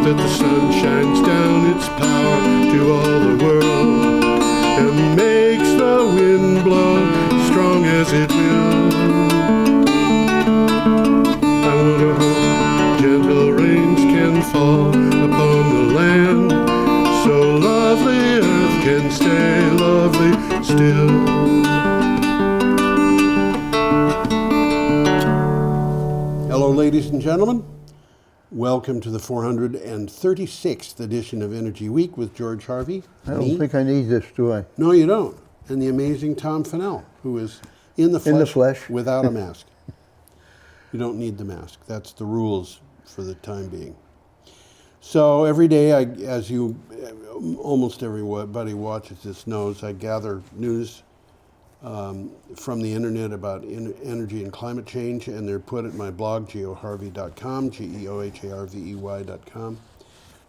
that the sun shines down its power to all the world and makes the wind blow strong as it will. I wonder how gentle rains can fall upon the land, so lovely earth can stay lovely still. Hello, ladies and gentlemen. Welcome to the 436th edition of Energy Week with George Harvey. I don't think I need this, do I? No, you don't. And the amazing Tom Fennell, who is in the flesh without a mask. You don't need the mask. That's the rules for the time being. So every day, as you, almost everybody watches this knows, I gather news from the internet about energy and climate change, and they're put at my blog, geoharvey.com, geoharvey.com.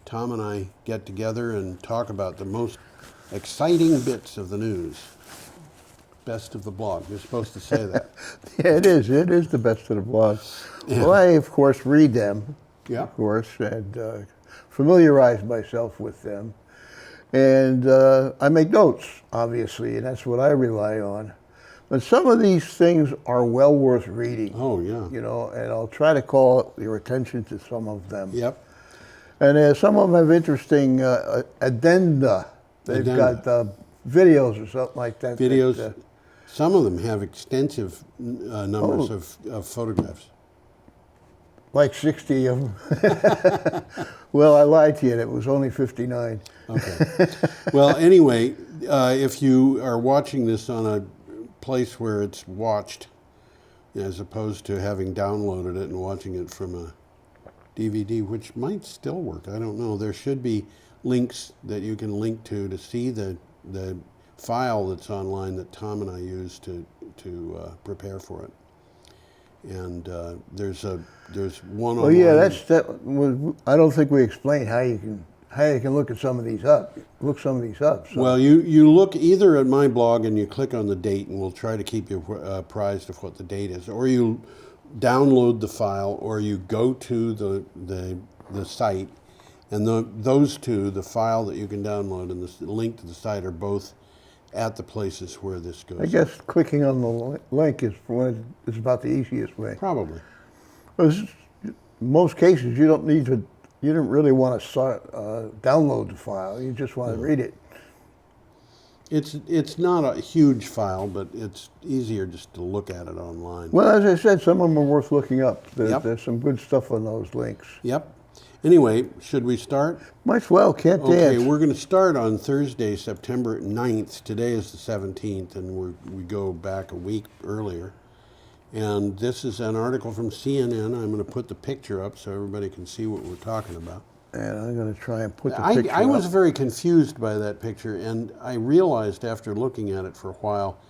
Tom and I get together and talk about the most exciting bits of the news. Best of the blog. You're supposed to say that. Yeah, it is. It is the best of the blog. Yeah. Well, I, of course, read them, of course, and familiarize myself with them. And I make notes, obviously, and that's what I rely on. But some of these things are well worth reading. Oh, yeah. You know, and I'll try to call your attention to some of them. Yep. And some of them have interesting addenda. They've got videos or something like that. Videos. Some of them have extensive numbers of photographs. Like 60 of them. Well, I lied to you. It was only 59. Okay. Well, anyway, if you are watching this on a place where it's watched, as opposed to having downloaded it and watching it from a DVD, which might still work, I don't know. There should be links that you can link to see the file that's online that Tom and I use to prepare for it. And there's one. Well, yeah, I don't think we explained how you can look at some of these up. Look some of these up. So. Well, you look either at my blog and you click on the date, and we'll try to keep you apprised of what the date is, or you download the file, or you go to the site, and those two, the file that you can download and the link to the site, are both at the places where this goes. I guess clicking on the link is about the easiest way. Probably. Because in most cases, you don't really want to download the file. You just want to read it. It's not a huge file, but it's easier just to look at it online. Well, as I said, some of them are worth looking up. There's some good stuff on those links. Yep. Anyway, should we start? Might as well, can't dance. Okay, we're going to start on Thursday, September 9th. Today is the 17th, and we go back a week earlier. And this is an article from CNN. I'm going to put the picture up so everybody can see what we're talking about. And I'm going to try and put the picture up. I was very confused by that picture, and I realized after looking at it for a while,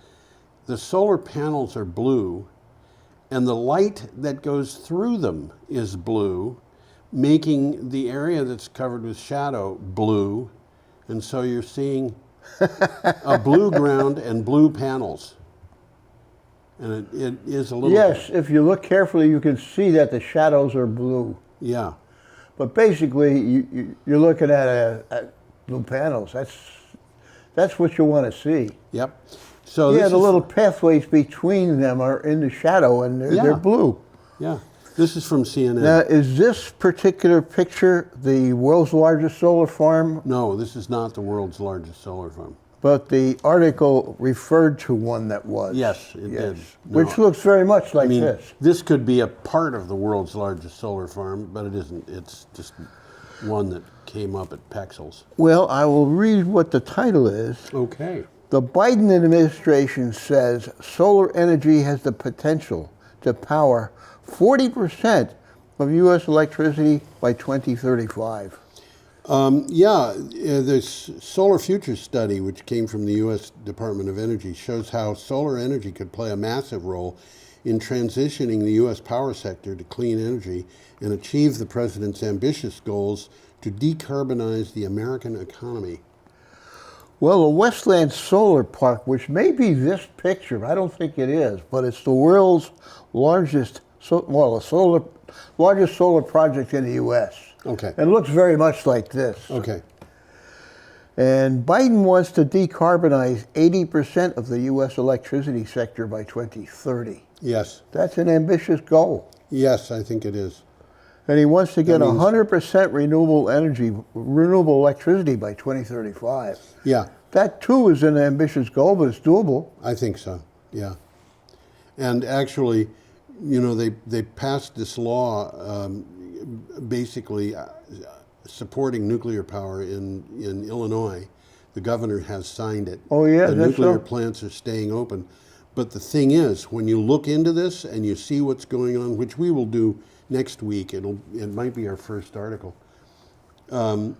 the solar panels are blue, and the light that goes through them is blue, making the area that's covered with shadow blue, and so you're seeing a blue ground and blue panels. And it is a little... Yes, if you look carefully, you can see that the shadows are blue. Yeah. But basically, you're looking at blue panels. That's what you want to see. Yep. So the little pathways between them are in the shadow, and they're blue. Yeah. This is from CNN. Now, is this particular picture the world's largest solar farm? No, this is not the world's largest solar farm. But the article referred to one that was. Yes, it did. No, which looks very much like this. This could be a part of the world's largest solar farm, but it isn't. It's just one that came up at Pexels. Well, I will read what the title is. Okay. The Biden administration says solar energy has the potential to power 40% of U.S. electricity by 2035. This Solar Futures study, which came from the U.S. Department of Energy, shows how solar energy could play a massive role in transitioning the U.S. power sector to clean energy and achieve the president's ambitious goals to decarbonize the American economy. Well, the Westland Solar Park, which may be this picture, I don't think it is, but it's the world's largest, a solar largest solar project in the U.S. Okay. And it looks very much like this. Okay. And Biden wants to decarbonize 80% of the U.S. electricity sector by 2030. Yes. That's an ambitious goal. Yes, I think it is. And he wants to get That means- 100% renewable electricity by 2035. Yeah, That too is an ambitious goal, but it's doable. I think so. Yeah. And actually, you know, they passed this law basically supporting nuclear power in Illinois. The governor has signed it. Oh, yeah, the that's nuclear so. plants are staying open. But the thing is, when you look into this and you see what's going on, which we will do next week, it might be our first article. The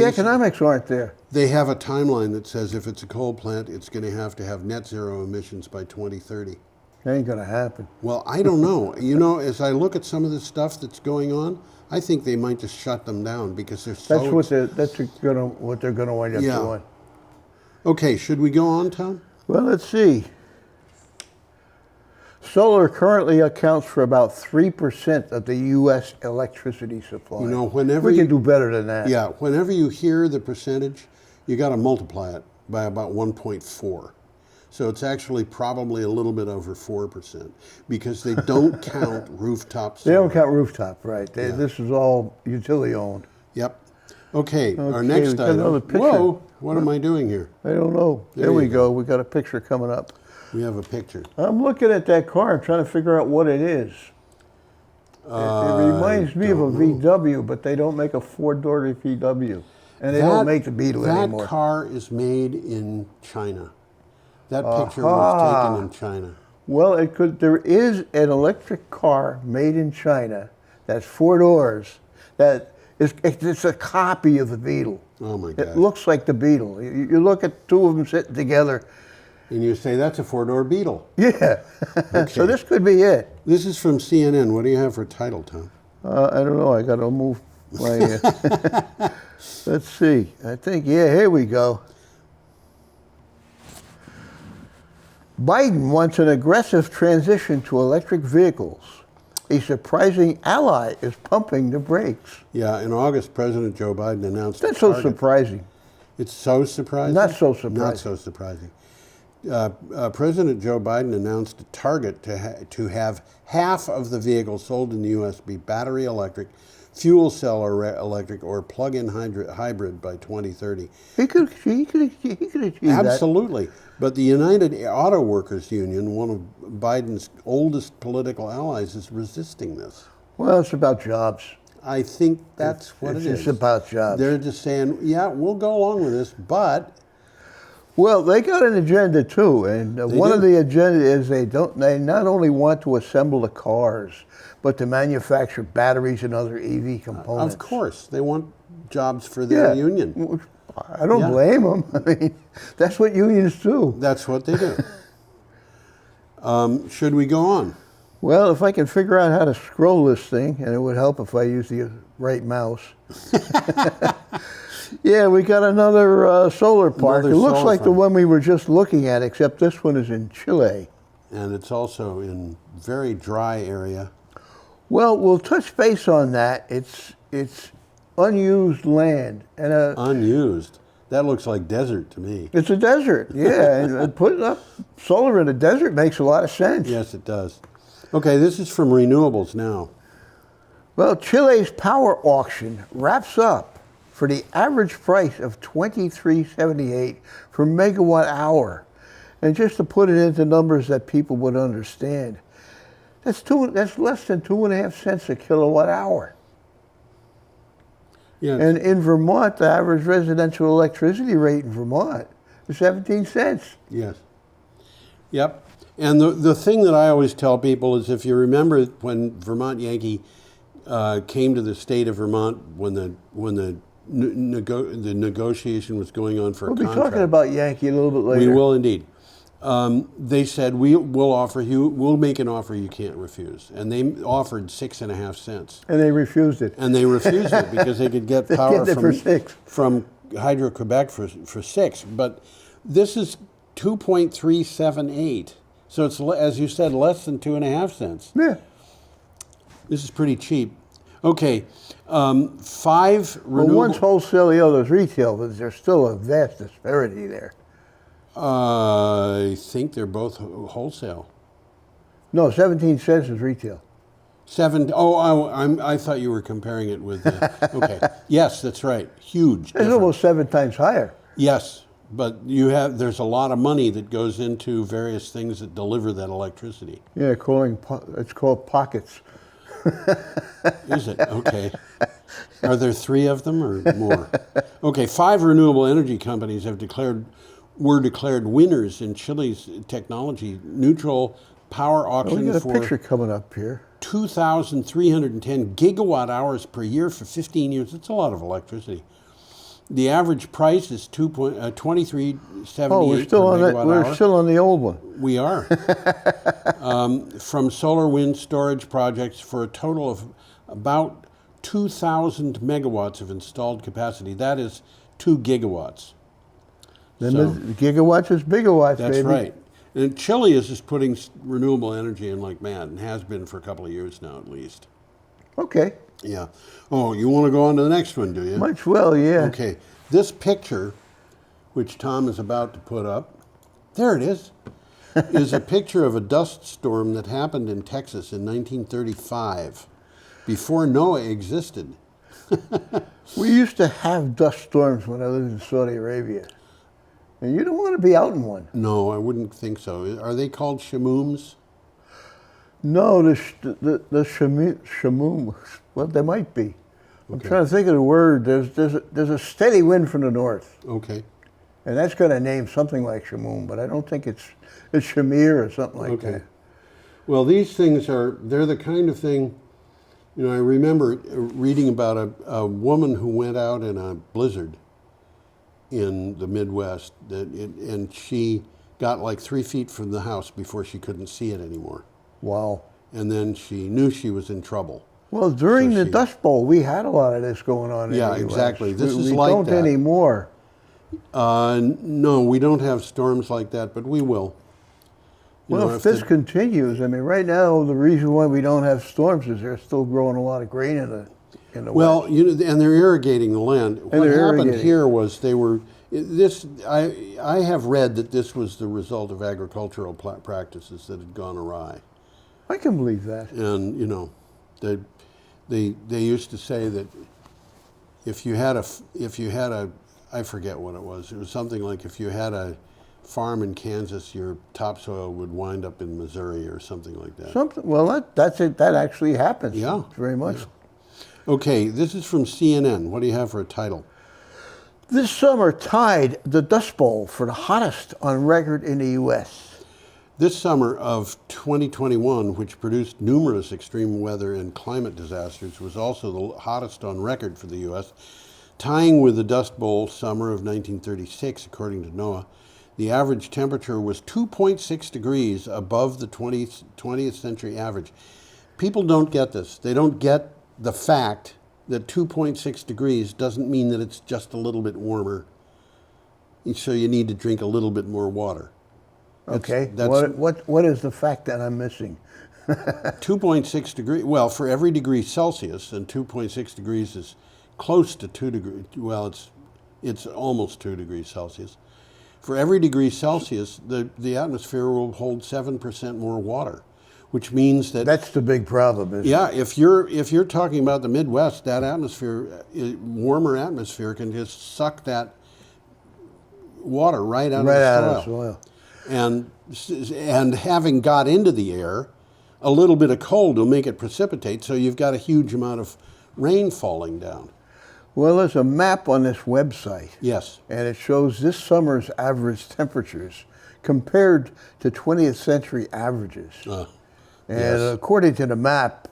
economics aren't there. They have a timeline that says if it's a coal plant, it's going to have net zero emissions by 2030. That ain't gonna happen. Well, I don't know. You know, as I look at some of the stuff that's going on, I think they might just shut them down because they're so. That's what they're gonna wind up doing. Okay, should we go on, Tom? Well, let's see. Solar currently accounts for about 3% of the U.S. electricity supply. You know, whenever we can do better than that. Yeah, whenever you hear the percentage, you got to multiply it by about 1.4. So it's actually probably a little bit over 4% because they don't count rooftop solar. They don't count rooftop, right? This is all utility owned. Yep. Okay, our next we got item. another picture. Whoa, what am I doing here? I don't know. There we go. We got a picture coming up. We have a picture. I'm looking at that car. I'm trying to figure out what it is. It reminds me of a VW, but they don't make a four-door VW. And they don't make the Beetle anymore. That car is made in China. That picture was taken in China. Well, there is an electric car made in China that's 4 doors. It's a copy of the Beetle. Oh my God! It looks like the Beetle. You look at two of them sitting together. And you say, that's a 4-door Beetle. Yeah. Okay. So this could be it. This is from CNN. What do you have for title, Tom? I don't know. I got to move my... let's see. I think, here we go. Biden wants an aggressive transition to electric vehicles. A surprising ally is pumping the brakes. Yeah, in August, President Joe Biden announced... That's so surprising. It's so surprising? Not so surprising. Not so surprising. President Joe Biden announced a target to have half of the vehicles sold in the U.S. be battery electric, fuel cell or electric, or plug-in hybrid by 2030. He could achieve Absolutely. But the United Auto Workers Union, one of Biden's oldest political allies, is resisting this. Well, it's about jobs. I think that's what it is. It's about jobs. They're just saying, yeah, we'll go along with this, but... Well, they got an agenda too, and one of the agenda is they not only want to assemble the cars, but to manufacture batteries and other EV components. Of course, they want jobs for their union. I don't blame them. I mean, that's what unions do. That's what they do. Should we go on? Well, if I can figure out how to scroll this thing, and it would help if I use the right mouse. Yeah, we got another solar park. It looks like the one we were just looking at, except this one is in Chile. And it's also in very dry area. Well, we'll touch base on that. It's unused land. And unused? That looks like desert to me. It's a desert, yeah. And putting up solar in a desert makes a lot of sense. Yes, it does. Okay, this is from Renewables now. Well, Chile's power auction wraps up for the average price of $23.78 per megawatt hour. And just to put it into numbers that people would understand, that's less than 2.5 cents a kilowatt hour. Yeah. And in Vermont, the average residential electricity rate in Vermont is 17 cents. Yes. Yep. And the thing that I always tell people is, if you remember when Vermont Yankee came to the state of Vermont when the negotiation was going on for a contract. We'll be talking about Yankee a little bit later. We will indeed. They said, we'll make an offer you can't refuse. And they offered 6.5 cents. And they refused it. And they refused it because they could get power from Hydro-Quebec for 6. But this is 2.378. So it's, as you said, less than 2.5 cents. Yeah. This is pretty cheap. Okay, 5 Well, renewable... one's wholesale, the other's retail, but there's still a vast disparity there. I think they're both wholesale. No, 17 cents is retail. I thought you were comparing it with... okay, yes, that's right. Huge It's difference. almost 7 times higher. Yes, but there's a lot of money that goes into various things that deliver that electricity. Yeah, it's called pockets. Is it? Okay. Are there 3 of them or more? Okay, 5 renewable energy companies were declared winners in Chile's technology neutral power We auction got a for picture coming up here. 2,310 gigawatt hours per year for 15 years. That's a lot of electricity. The average price is 23.78 Oh, we're still per on that. megawatt We're hour. still on the old one. We are. From solar wind storage projects for a total of about 2,000 megawatts of installed capacity. That is 2 gigawatts. Then So- the gigawatts is bigawatts, That's baby. right. And Chile is just putting renewable energy in like mad, and has been for a couple of years now at least. Okay. Yeah. Oh, you want to go on to the next one, do you? Might as well, yeah. Okay. This picture, which Tom is about to put up, there it is a picture of a dust storm that happened in Texas in 1935, before NOAA existed. We used to have dust storms when I lived in Saudi Arabia. And you don't want to be out in one. No, I wouldn't think so. Are they called shamooms? No, the shamoom, well, they might be. I'm Okay. trying to think of the word. There's a steady wind from the north. Okay. And that's got a name something like shamoom, but I don't think it's shamir or something like Okay. that. Well, these things they're the kind of thing, I remember reading about a woman who went out in a blizzard in the Midwest, and she got like 3 feet from the house before she couldn't see it anymore. Wow. And then she knew she was in trouble. Well, during So the she- Dust Bowl, we had a lot of this going on. Yeah, in the US. exactly. This is we like don't that. anymore. No, we don't have storms like that, but we will. Well, if this continues, I mean, right now the reason why we don't have storms is they're still growing a lot of grain in the Well, West. and they're irrigating the land. What they're happened irrigating. here was I have read that this was the result of agricultural practices that had gone awry. I can believe that. And they used to say that if you had a I forget what it was. It was something like if you had a farm in Kansas, your topsoil would wind up in Missouri or something like that. Well, that's it. That actually happens. Yeah. Very much. Yeah. Okay, this is from CNN. What do you have for a title? This summer tied the Dust Bowl for the hottest on record in the U.S. This summer of 2021, which produced numerous extreme weather and climate disasters, was also the hottest on record for the U.S., tying with the Dust Bowl summer of 1936, according to NOAA. The average temperature was 2.6 degrees above the 20th century average. People don't get this. They don't get the fact that 2.6 degrees doesn't mean that it's just a little bit warmer. So you need to drink a little bit more water. Okay. That's- What is the fact that I'm missing? 2.6 degrees, well, for every degree Celsius, and 2.6 degrees is close to 2 degrees, well, it's almost 2 degrees Celsius. For every degree Celsius, the atmosphere will hold 7% more water, which means that... That's the big problem, isn't it? Yeah, if you're talking about the Midwest, that atmosphere, warmer atmosphere can just suck that water right out of the soil. And having got into the air, a little bit of cold will make it precipitate, so you've got a huge amount of rain falling down. Well, there's a map on this website. Yes. And it shows this summer's average temperatures compared to 20th century averages. And yes. according to the map,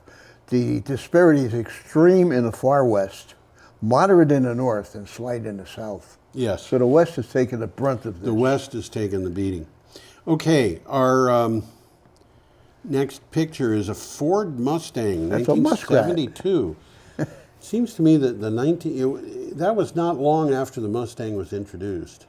the disparity is extreme in the far west, moderate in the north, and slight in the south. Yes. So the West has taken the brunt of this. The West has taken the beating. Okay, our next picture is a Ford Mustang, That's a muskrat. 1972. Seems to me that that was not long after the Mustang was introduced.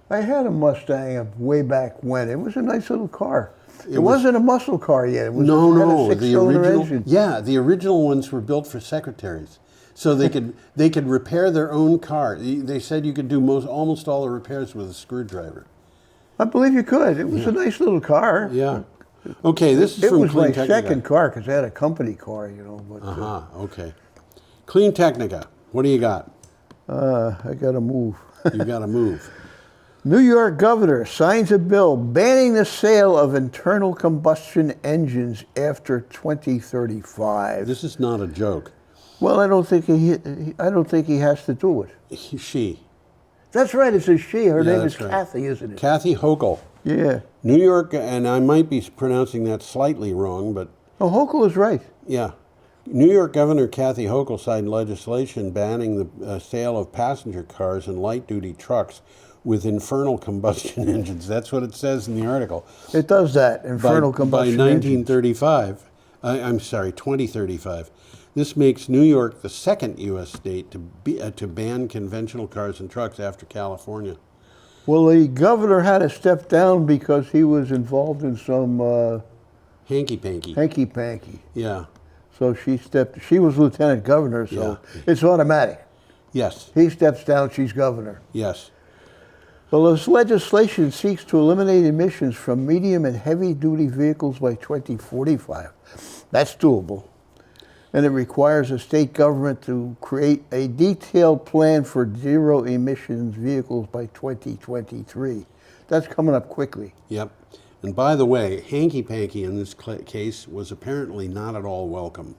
I had a Mustang way back when. It was a nice little car. It wasn't a muscle car yet. It was No, had no, a the six-cylinder original. engine. Yeah, the original ones were built for secretaries, so they could repair their own car. They said you could do almost all the repairs with a screwdriver. I believe you could. It was a nice little car. Yeah. Okay, this is It from was Clean my Technica. second car because I had a company car, you know. But, Okay. Clean Technica. What do you got? I got to move. You got to move. New York governor signs a bill banning the sale of internal combustion engines after 2035. This is not a joke. Well, I don't think he has to do it. She. That's right. It's a she. Her name is that's right. Kathy, isn't it? Kathy Hochul. Yeah. New York, and I might be pronouncing that slightly wrong, but Oh, Hochul is right. yeah. New York Governor Kathy Hochul signed legislation banning the sale of passenger cars and light-duty trucks with infernal combustion engines. That's what it says in the article. It does that. Infernal combustion By engines. 2035. This makes New York the second U.S. state to ban conventional cars and trucks after California. Well, the governor had to step down because he was involved in some Hanky-panky. hanky-panky. Yeah. So she was lieutenant governor, so it's automatic. Yes. He steps down, she's governor. Yes. Well, this legislation seeks to eliminate emissions from medium and heavy-duty vehicles by 2045. That's doable. And it requires a state government to create a detailed plan for zero emissions vehicles by 2023. That's coming up quickly. Yep. And by the way, hanky-panky in this case was apparently not at all welcome.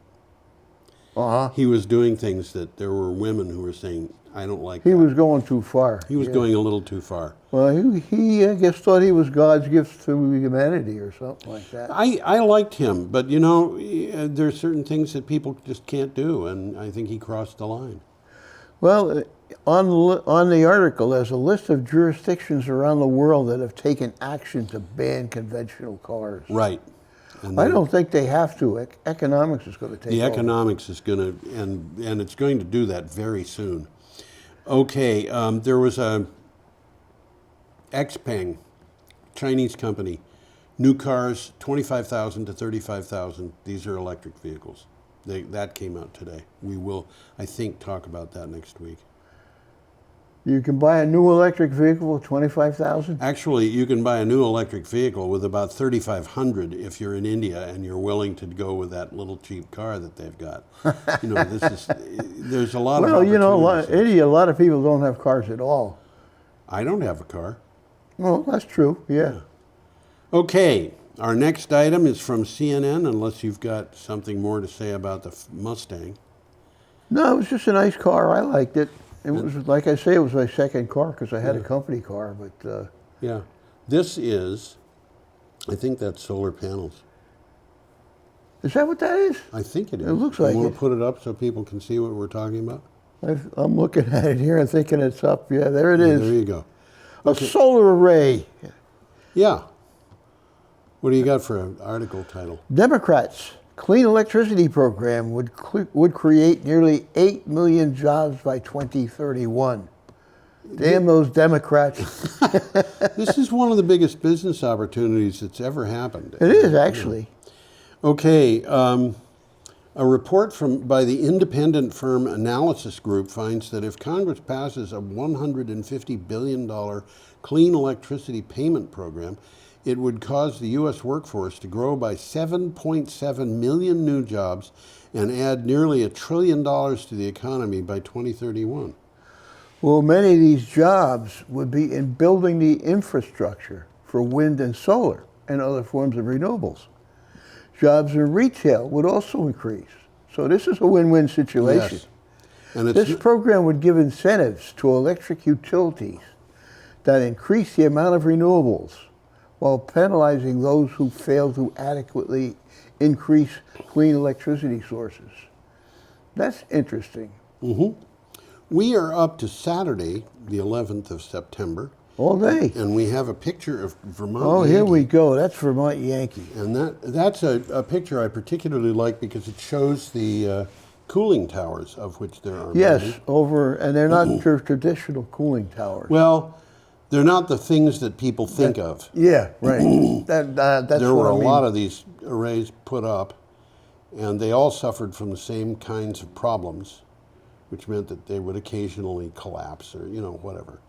Uh-huh. He was doing things that there were women who were saying, I don't like He that. was going too far. He was going a little too far. Well, he I guess thought he was God's gift to humanity or something like that. I liked him, but you know, there are certain things that people just can't do, and I think he crossed the line. Well, on the article, there's a list of jurisdictions around the world that have taken action to ban conventional cars. Right. And I don't think they have to. Economics is going to take the over. economics is going to, and it's going to do that very soon. Okay, there was a Xpeng, Chinese company, new cars, 25,000 to 35,000. These are electric vehicles. That came out today. We will, I think, talk about that next week. You can buy a new electric vehicle for $25,000? Actually, you can buy a new electric vehicle with about 3,500 if you're in India and you're willing to go with that little cheap car that they've got. You know, there's a lot of opportunities. Well, you know, India, a lot of people don't have cars at all. I don't have a car. Well, that's true, yeah. Okay, our next item is from CNN, unless you've got something more to say about the Mustang. No, it was just a nice car. I liked it. It was, like I say, it was my second car because I had a company car, but... Yeah. This is, I think that's solar panels. Is that what that is? I think it is. It looks like you want it. to put it up so people can see what we're talking about? I'm looking at it here and thinking it's up. Yeah, there it is. There you go. A solar array. Yeah. What do you got for an article title? Democrats' clean electricity program would create nearly 8 million jobs by 2031. Damn those Democrats. This is one of the biggest business opportunities that's ever happened. It is, actually. Okay. A report by the independent firm Analysis Group finds that if Congress passes a $150 billion clean electricity payment program, it would cause the U.S. workforce to grow by 7.7 million new jobs and add nearly $1 trillion to the economy by 2031. Well, many of these jobs would be in building the infrastructure for wind and solar and other forms of renewables. Jobs in retail would also increase. So this is a win-win situation. Yes. And This program would give incentives to electric utilities that increase the amount of renewables while penalizing those who fail to adequately increase clean electricity sources. That's interesting. Mm-hmm. We are up to Saturday, the 11th of September. All day. And we have a picture of Vermont Oh, Yankee. here we go. That's Vermont Yankee. And that's a picture I particularly like because it shows the cooling towers, of which there are Yes, many. and they're not your traditional cooling towers. Well, They're not the things that people think of. Yeah, right. That's There were what I a mean. lot of these arrays put up, and they all suffered from the same kinds of problems, which meant that they would occasionally collapse or, whatever.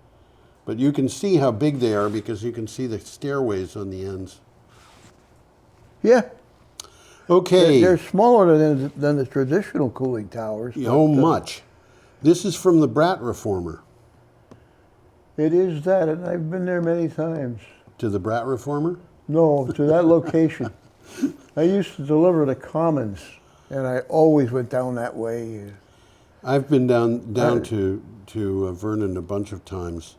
But you can see how big they are because you can see the stairways on the ends. Yeah. Okay. They're smaller than the traditional cooling towers. Much. This is from the Brat Reformer. It is that, and I've been there many times. To the Brat Reformer? No, to that location. I used to deliver to Commons, and I always went down that way. I've been down to Vernon a bunch of times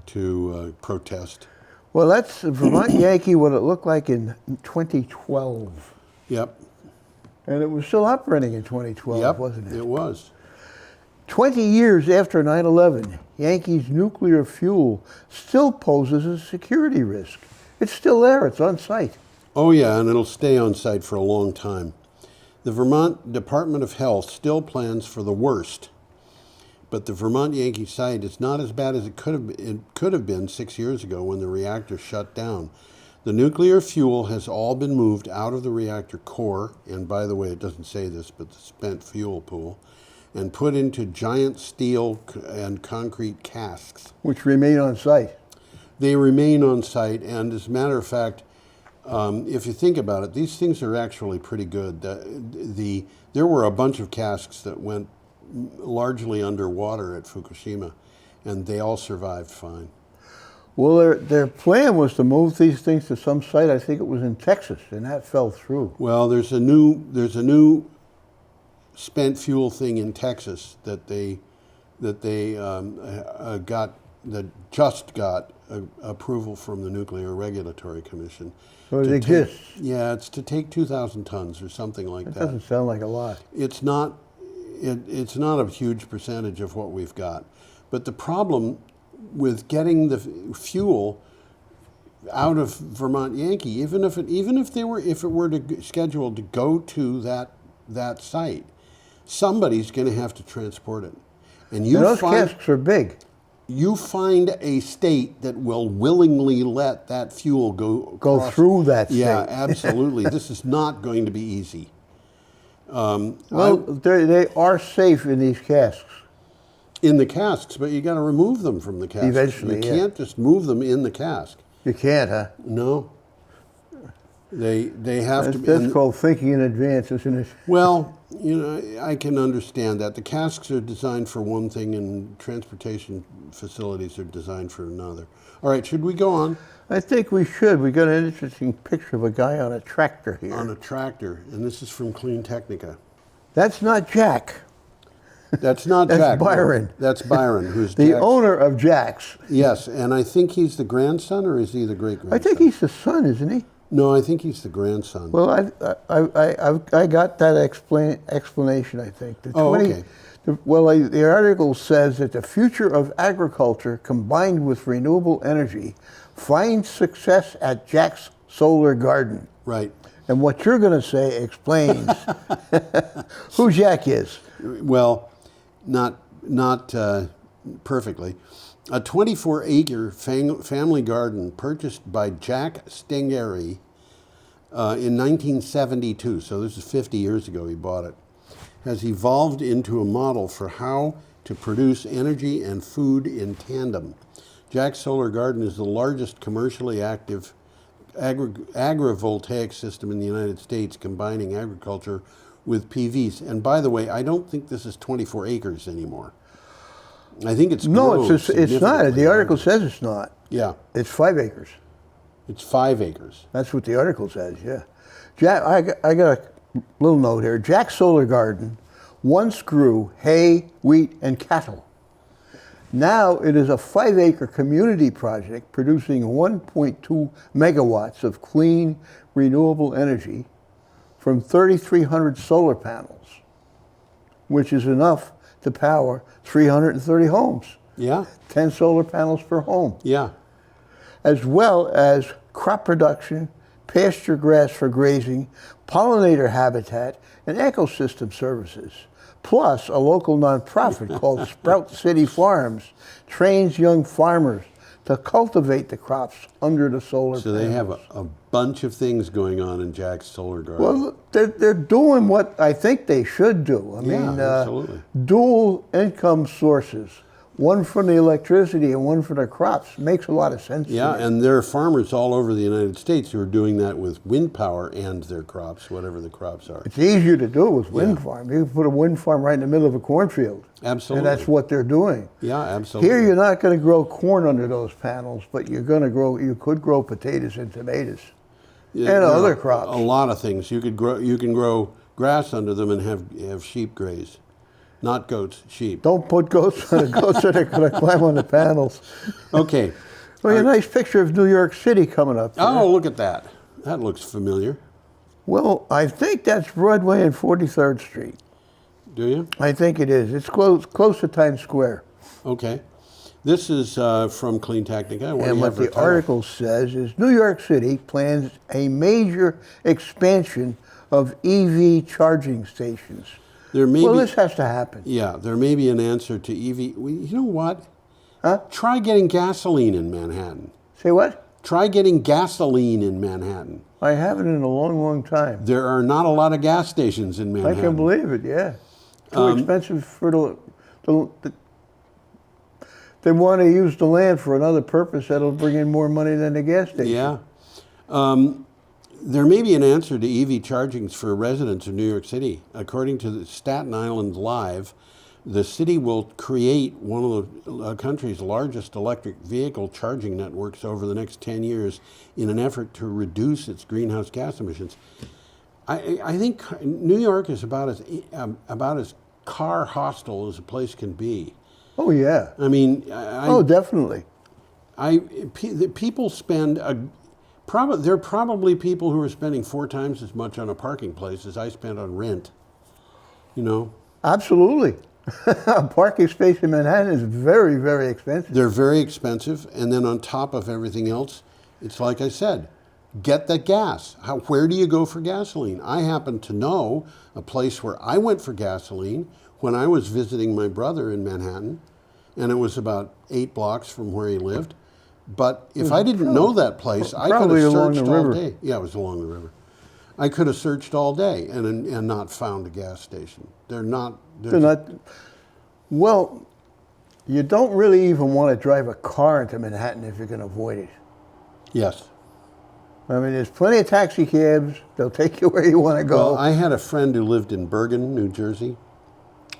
to protest. Well, that's Vermont Yankee, what it looked like in 2012. Yep. And it was still operating in 2012, wasn't it? It was. 20 years after 9/11, Yankee's nuclear fuel still poses a security risk. It's still there, it's on site. Oh yeah, and it'll stay on site for a long time. The Vermont Department of Health still plans for the worst, but the Vermont Yankee site is not as bad as it could have been 6 years ago when the reactor shut down. The nuclear fuel has all been moved out of the reactor core, and by the way, it doesn't say this, but the spent fuel pool, and put into giant steel and concrete casks. Which remain on site. They remain on site, and as a matter of fact, if you think about it, these things are actually pretty good. There were a bunch of casks that went largely underwater at Fukushima, and they all survived fine. Well, their plan was to move these things to some site, I think it was in Texas, and that fell through. Well, there's a new spent fuel thing in Texas that they just got approval from the Nuclear Regulatory Commission. So it exists. Yeah, it's to take 2,000 tons or something like that. That doesn't sound like a lot. It's not a huge percentage of what we've got. But the problem with getting the fuel out of Vermont Yankee, even if it were scheduled to go to that site, somebody's going to have to transport it. And those casks are big. You find a state that will willingly let that fuel go through that state. Yeah, absolutely. This is not going to be easy. They are safe in these casks. In the casks, but you got to remove them from the casks. Eventually, you can't just move them in the cask. You can't, huh? No. They have to be. That's called thinking in advance, isn't it? Well, I can understand that. The casks are designed for one thing and transportation facilities are designed for another. All right, should we go on? I think we should. We got an interesting picture of a guy on a tractor here. On a tractor, and this is from Clean Technica. That's not Jack. That's not That's Jack. Byron. No, that's Byron, who's the Jack's owner of Jack's. Yes, and I think he's the grandson, or is he the great-grandson? I think he's the son, isn't he? No, I think he's the grandson. Well, I got that explanation, I think. Okay. The article says that the future of agriculture combined with renewable energy finds success at Jack's Solar Garden. Right. And what you're going to say explains who Jack is. Well, not perfectly. A 24-acre family garden purchased by Jack Stengeri in 1972, so this is 50 years ago he bought it, has evolved into a model for how to produce energy and food in tandem. Jack's Solar Garden is the largest commercially active agrivoltaic system in the United States, combining agriculture with PVs. And by the way, I don't think this is 24 acres anymore. I think it's it's not. The article says it's not. Yeah. It's 5 acres. It's 5 acres. That's what the article says, yeah. Jack, I got a little note here. Jack's Solar Garden once grew hay, wheat, and cattle. Now it is a 5-acre community project producing 1.2 megawatts of clean, renewable energy from 3,300 solar panels, which is enough to power 330 homes. Yeah. 10 solar panels per home. Yeah. As well as crop production, pasture grass for grazing, pollinator habitat, and ecosystem services. Plus, a local nonprofit called Sprout City Farms trains young farmers to cultivate the crops under the solar So panels. they have a bunch of things going on in Jack's solar garden. Well, they're doing what I think they should do. I mean, absolutely. dual income sources, one for the electricity and one for the crops, makes a lot of sense. Yeah, to me. and there are farmers all over the United States who are doing that with wind power and their crops, whatever the crops are. It's easier to do it with wind farm. You can put a wind farm right in the middle of a cornfield. Absolutely. And that's what they're doing. Yeah, absolutely. Here you're not going to grow corn under those panels, but you could grow potatoes and tomatoes. Yeah, and there other are crops. A lot of things. You can grow grass under them and have sheep graze. Not goats, sheep. Don't put goats on the goats are going to climb on the panels. Okay. Well, a nice picture of New York City coming up there. Oh, look at that. That looks familiar. Well, I think that's Broadway and 43rd Street. Do you? I think it is. It's close to Times Square. Okay. This is from Clean Technica. And what the article says is New York City plans a major expansion of EV charging stations. Well, this has to happen. Yeah, there may be an answer to EV. You know what? Huh? Try getting gasoline in Manhattan. Say what? Try getting gasoline in Manhattan. I haven't in a long, long time. There are not a lot of gas stations in Manhattan. I can believe it, yeah. Too expensive for they want to use the land for another purpose that'll bring in more money than the gas station. Yeah. There may be an answer to EV chargings for residents of New York City. According to the Staten Island Live, the city will create one of the country's largest electric vehicle charging networks over the next 10 years in an effort to reduce its greenhouse gas emissions. I think New York is about as car hostile as a place can be. Oh, yeah. I mean, definitely. People spend there are probably people who are spending 4 times as much on a parking place as I spend on rent. You know? Absolutely. A parking space in Manhattan is very, very expensive. They're very expensive, and then on top of everything else, it's like I said, get the gas. Where do you go for gasoline? I happen to know a place where I went for gasoline when I was visiting my brother in Manhattan, and it was about 8 blocks from where he lived. But if I didn't know that place, I could have searched all day. Yeah, it was along the river. I could have searched all day and not found a gas station. They're not. Well, you don't really even want to drive a car into Manhattan if you can avoid it. Yes. I mean, there's plenty of taxi cabs. They'll take you where you want to go. Well, I had a friend who lived in Bergen, New Jersey.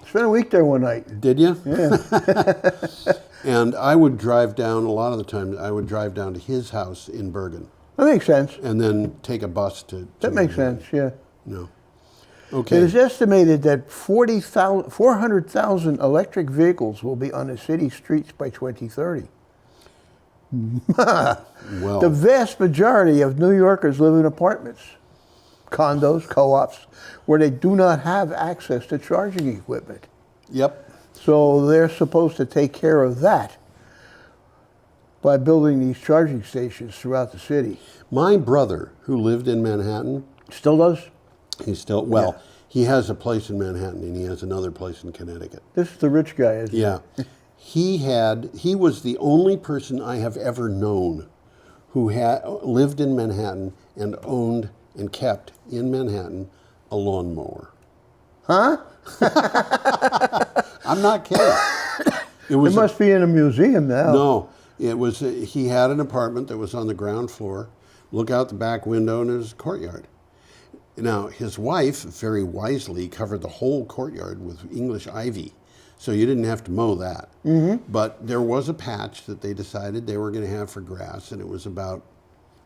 Spent a week there one night. Did you? Yeah. And I would drive down, a lot of the time, I would drive down to his house in Bergen. That makes sense. And then take a bus to That makes sense, yeah. No. Okay. It is estimated that 400,000 electric vehicles will be on the city streets by 2030. Well, The vast majority of New Yorkers live in apartments, condos, co-ops, where they do not have access to charging equipment. yep. So they're supposed to take care of that by building these charging stations throughout the city. My brother, who lived in Manhattan, Still does? he's still, he has a place in Manhattan and he has another place in Connecticut. This is the rich guy, isn't Yeah. He was the only person I have ever known who had lived in Manhattan and owned and kept in Manhattan a lawnmower. Huh? I'm not kidding. It must be in a museum now. No, it was. He had an apartment that was on the ground floor. Look out the back window and there's a courtyard. Now his wife very wisely covered the whole courtyard with English ivy, so you didn't have to mow that. Mm-hmm. But there was a patch that they decided they were going to have for grass, and it was about,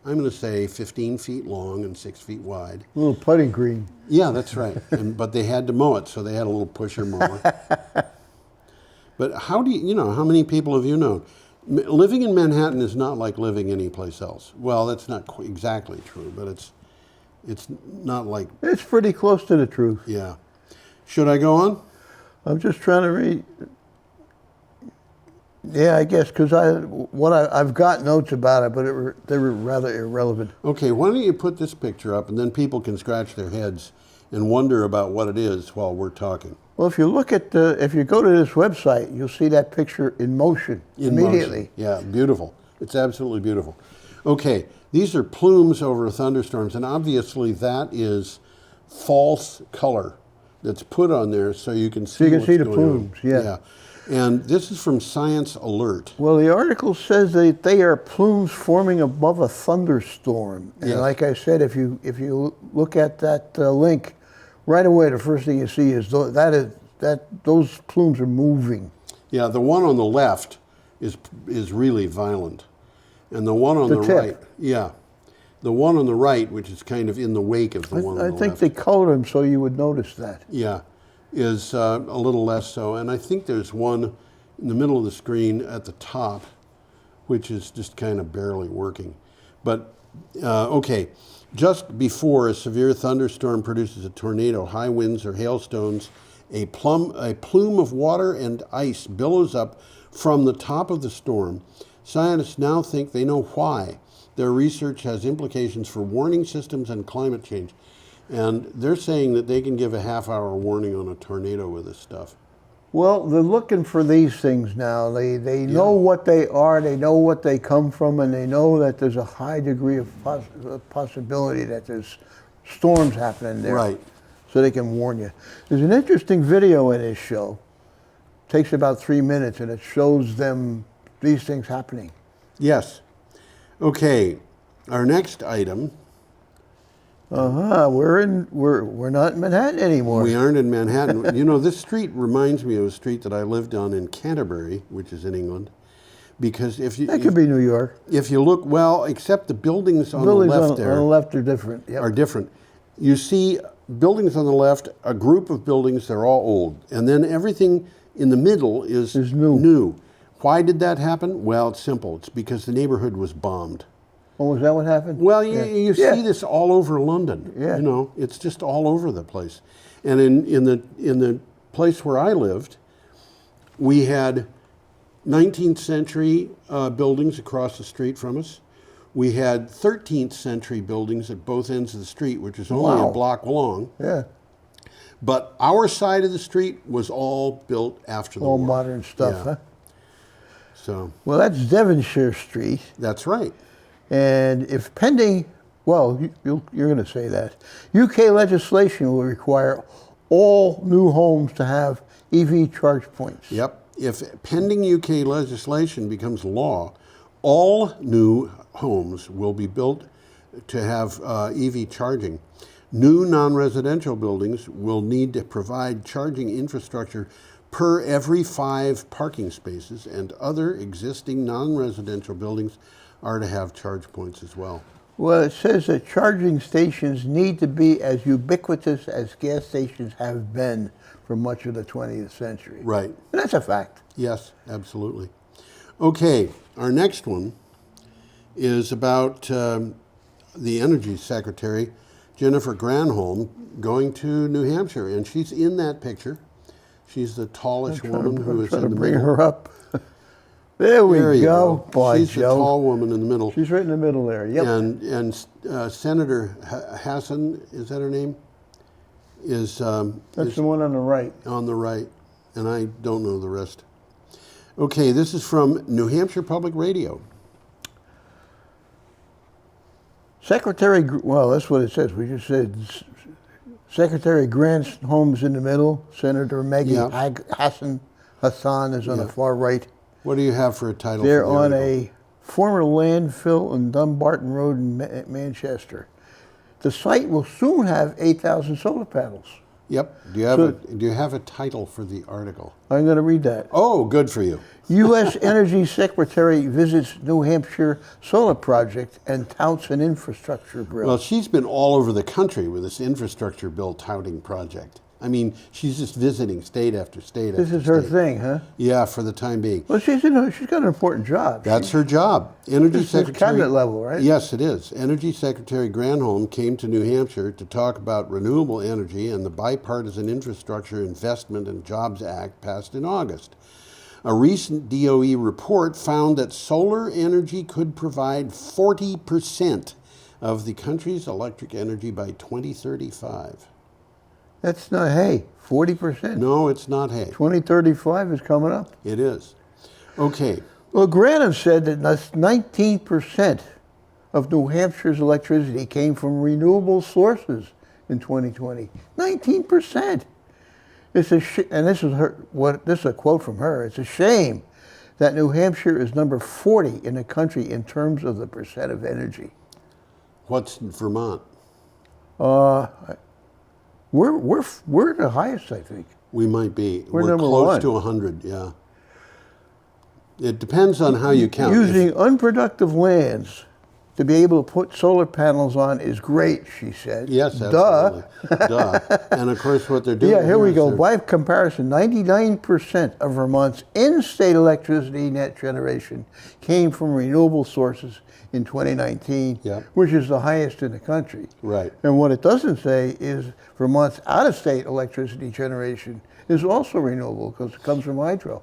I'm going to say 15 feet long and 6 feet wide. A little putting green. Yeah, that's right. But they had to mow it, so they had a little pusher mower. But how many people have you known? Living in Manhattan is not like living anyplace else. Well, that's not exactly true, but it's not like... It's pretty close to the truth. Yeah. Should I go on? I'm just trying to read. Yeah, I guess, because I've got notes about it, but they were rather irrelevant. Okay, why don't you put this picture up, and then people can scratch their heads and wonder about what it is while we're talking. Well, if you look at if you go to this website, you'll see that picture in motion immediately. Motion. Yeah, beautiful. It's absolutely beautiful. Okay, these are plumes over thunderstorms, and obviously that is false color that's put on there so you can see So you can what's see the going plumes, on. yeah. And this is from Science Alert. Well, the article says that they are plumes forming above a thunderstorm. And Yes. like I said, if you look at that link, right away the first thing you see is those plumes are moving. Yeah, the one on the left is really violent. And the one on the tip. right, yeah. The one on the right, which is kind of in the wake of the one on the I left. think they colored them so you would notice that. Yeah, is a little less so. And I think there's one in the middle of the screen at the top, which is just kind of barely working. But, okay, just before a severe thunderstorm produces a tornado, high winds or hailstones, a plume of water and ice billows up from the top of the storm. Scientists now think they know why. Their research has implications for warning systems and climate change. And they're saying that they can give a half-hour warning on a tornado with this stuff. Well, they're looking for these things now. They know what they are, they know what they come from, and they know that there's a high degree of possibility that there's storms happening there. Right. So they can warn you. There's an interesting video in this show. It takes about 3 minutes, and it shows them these things happening. Yes. Okay, our next item. We're not in Manhattan anymore. We aren't in Manhattan. You know, this street reminds me of a street that I lived on in Canterbury, which is in England. Because that could be New York. If you look, well, except the buildings on the left there on the left are different. Yep. are different. You see buildings on the left, a group of buildings, they're all old. And then everything in the middle is new. Why did that happen? Well, it's simple. It's because the neighborhood was bombed. Oh, was that what happened? Well, you see this all over London. Yeah. You know, it's just all over the place. And in the place where I lived, we had 19th century buildings across the street from us. We had 13th century buildings at both ends of the street, which is only a block long. Yeah. But our side of the street was all built after the war. All modern stuff, huh? So. Well, that's Devonshire Street. That's right. And if pending, well, you're going to say that, UK legislation will require all new homes to have EV charge points. Yep. If pending UK legislation becomes law, all new homes will be built to have EV charging. New non-residential buildings will need to provide charging infrastructure per every 5 parking spaces, and other existing non-residential buildings are to have charge points as well. Well, it says that charging stations need to be as ubiquitous as gas stations have been for much of the 20th century. Right. And that's a fact. Yes, absolutely. Okay, our next one is about the Energy Secretary, Jennifer Granholm, going to New Hampshire, and she's in that picture. She's the tallish woman who is in the middle. Bring her up. There we go. Boy, she's Joe. the tall woman in the middle. She's right in the middle there. Yep. And Senator Hassan, is that her name? That's the one on the right. On the right, and I don't know the rest. Okay, this is from New Hampshire Public Radio. Well, that's what it says. We just said Secretary Granholm's in the middle. Senator Maggie Hassan is on the far right. What do you have for a title? They're on a former landfill in Dumbarton Road in Manchester. The site will soon have 8,000 solar panels. Yep. Do you have a title for the article? I'm going to read that. Oh, good for you. U.S. Energy Secretary visits New Hampshire solar project and touts an infrastructure bill. Well, she's been all over the country with this infrastructure bill touting project. I mean, she's just visiting state after state after state. This is her thing, huh? Yeah, for the time being. Well, she's got an important job. That's her job. Energy Secretary. It's cabinet level, right? Yes, it is. Energy Secretary Granholm came to New Hampshire to talk about renewable energy and the Bipartisan Infrastructure Investment and Jobs Act passed in August. A recent DOE report found that solar energy could provide 40% of the country's electric energy by 2035. That's not hay. 40%. No, it's not hay. 2035 is coming up. It is. Okay. Well, Granum said that 19% of New Hampshire's electricity came from renewable sources in 2020. 19%. It's and this is this is a quote from her. It's a shame that New Hampshire is number 40 in the country in terms of the percent of energy. What's Vermont? We're the highest, I think. We might be. We're number close one. to 100. Yeah. It depends on how you count. Using unproductive lands to be able to put solar panels on is great, she said. Yes, absolutely. Duh. And of course, what they're doing. Yeah, here we go. By comparison, 99% of Vermont's in-state electricity net generation came from renewable sources in 2019, Yep. which is the highest in the country. Right. And what it doesn't say is Vermont's out-of-state electricity generation is also renewable because it comes from hydro.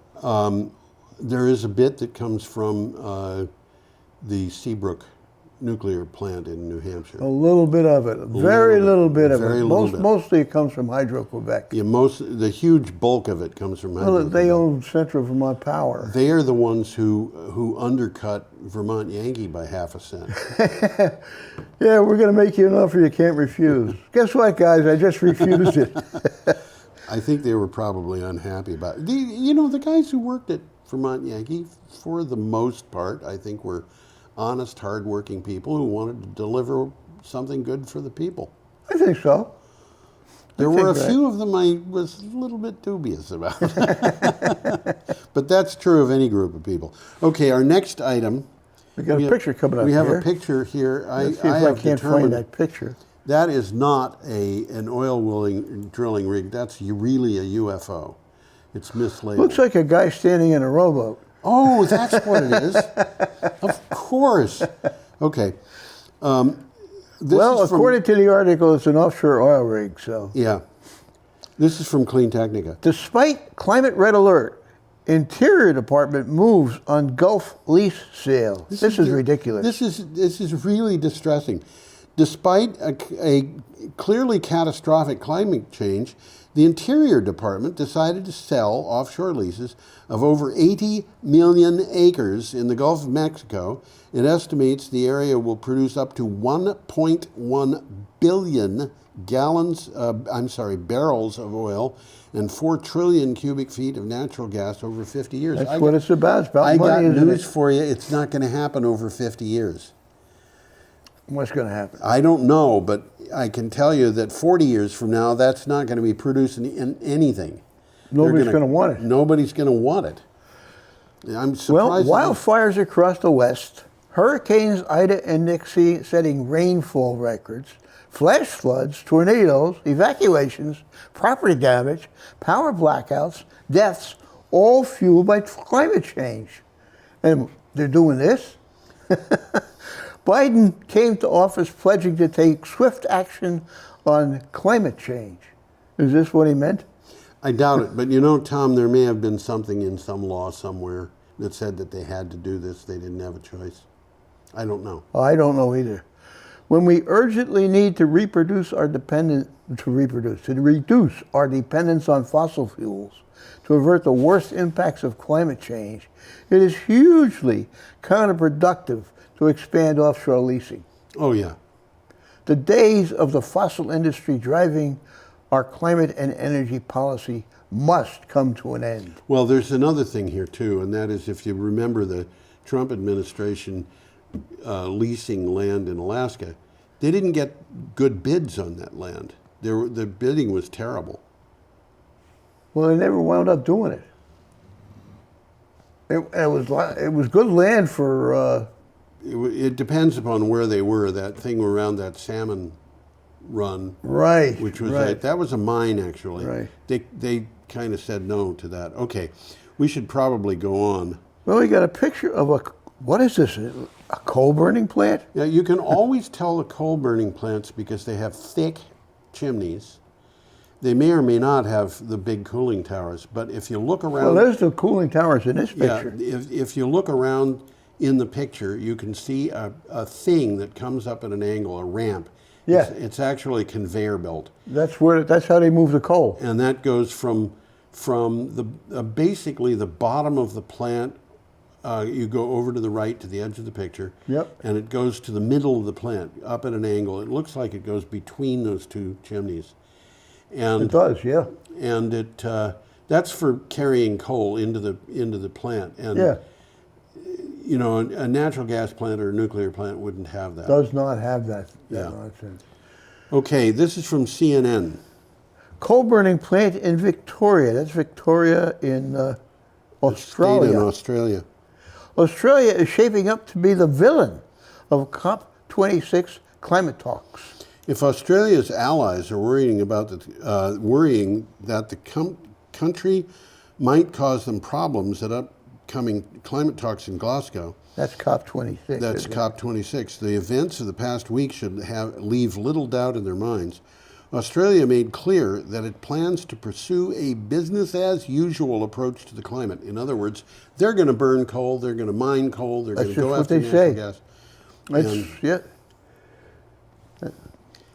There is a bit that comes from the Seabrook nuclear plant in New Hampshire. A little bit of it, very little bit of Very it. little bit. Mostly it comes from Hydro-Quebec. Yeah, the huge bulk of it comes from hydro. Well, they own Central Vermont Power. They are the ones who undercut Vermont Yankee by half a cent. Yeah, we're going to make you an offer you can't refuse. Guess what, guys? I just refused it. I think they were probably unhappy about it. The guys who worked at Vermont Yankee, for the most part, I think were honest, hardworking people who wanted to deliver something good for the people. I think so. There were a few of them I was a little bit dubious about. But that's true of any group of people. Okay, our next item. We got a picture coming up We have here. a picture here. Let's see if I can't find that picture. That is not an oil drilling rig. That's really a UFO. It's mislabeled. Looks like a guy standing in a rowboat. Oh, that's what it is. Of course. Okay. According to the article, it's an offshore oil rig. So yeah, this is from Clean Technica. Despite climate red alert, Interior Department moves on Gulf lease sale. This is ridiculous. This is really distressing. Despite a clearly catastrophic climate change, the Interior Department decided to sell offshore leases of over 80 million acres in the Gulf of Mexico. It estimates the area will produce up to 1.1 billion barrels of oil and 4 trillion cubic feet of natural gas over 50 years. That's what it's about. It's about I got money, isn't news it? for you. It's not going to happen over 50 years. What's going to happen? I don't know, but I can tell you that 40 years from now, that's not going to be producing anything. Nobody's going to want it. Nobody's going to want it. I'm surprised. Well, wildfires across the West, Hurricanes Ida and Nixie setting rainfall records, flash floods, tornadoes, evacuations, property damage, power blackouts, deaths, all fueled by climate change. And they're doing this? Biden came to office pledging to take swift action on climate change. Is this what he meant? I doubt it. But Tom, there may have been something in some law somewhere that said that they had to do this. They didn't have a choice. I don't know. I don't know either. When we urgently need to reduce our dependence on fossil fuels to avert the worst impacts of climate change, it is hugely counterproductive to expand offshore leasing. Oh, yeah. The days of the fossil industry driving our climate and energy policy must come to an end. Well, there's another thing here, too, and that is if you remember the Trump administration leasing land in Alaska, they didn't get good bids on that land. The bidding was terrible. Well, they never wound up doing it. It was good land for... It depends upon where they were. That thing around that salmon run, right, which was right. that was a mine actually. Right. They kind of said no to that. Okay, we should probably go on. Well, we got a picture of what is this? A coal burning plant? Yeah, you can always tell the coal burning plants because they have thick chimneys. They may or may not have the big cooling towers, but if you look around, well, there's the cooling towers in this picture. Yeah, if you look around in the picture, you can see a thing that comes up at an angle, a ramp. Yeah. It's actually conveyor belt. That's how they move the coal. And that goes from the basically the bottom of the plant you go over to the right to the edge of the picture. Yep. And it goes to the middle of the plant, up at an angle. It looks like it goes between those two chimneys. And It does, yeah. And that's for carrying coal into the plant. And Yeah. you know, a natural gas plant or a nuclear plant wouldn't have that. Does not have that Yeah. nonsense. Okay, this is from CNN. Coal burning plant in Victoria. That's Victoria in Australia. State in Australia. Australia is shaping up to be the villain of COP26 climate talks. If Australia's allies are worrying that the country might cause them problems at upcoming climate talks in Glasgow, That's COP26. that's COP26. The events of the past week should leave little doubt in their minds. Australia made clear that it plans to pursue a business-as-usual approach to the climate. In other words, they're going to burn coal, they're going to mine coal, they're going to go after natural gas. Yeah.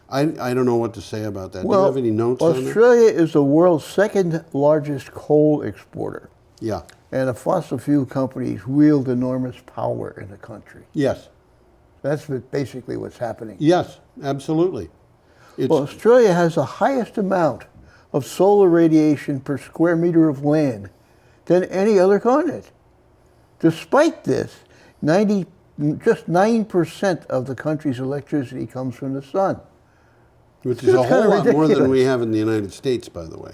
I don't know what to say about that. Well, do you have any notes on that? Australia is the world's second largest coal exporter. Yeah. And the fossil fuel companies wield enormous power in the country. Yes. That's basically what's happening. Yes, absolutely. Well, Australia has the highest amount of solar radiation per square meter of land than any other continent. Despite this, just 9% of the country's electricity comes from the sun. Which is a whole lot more than we have in the United States, by the way.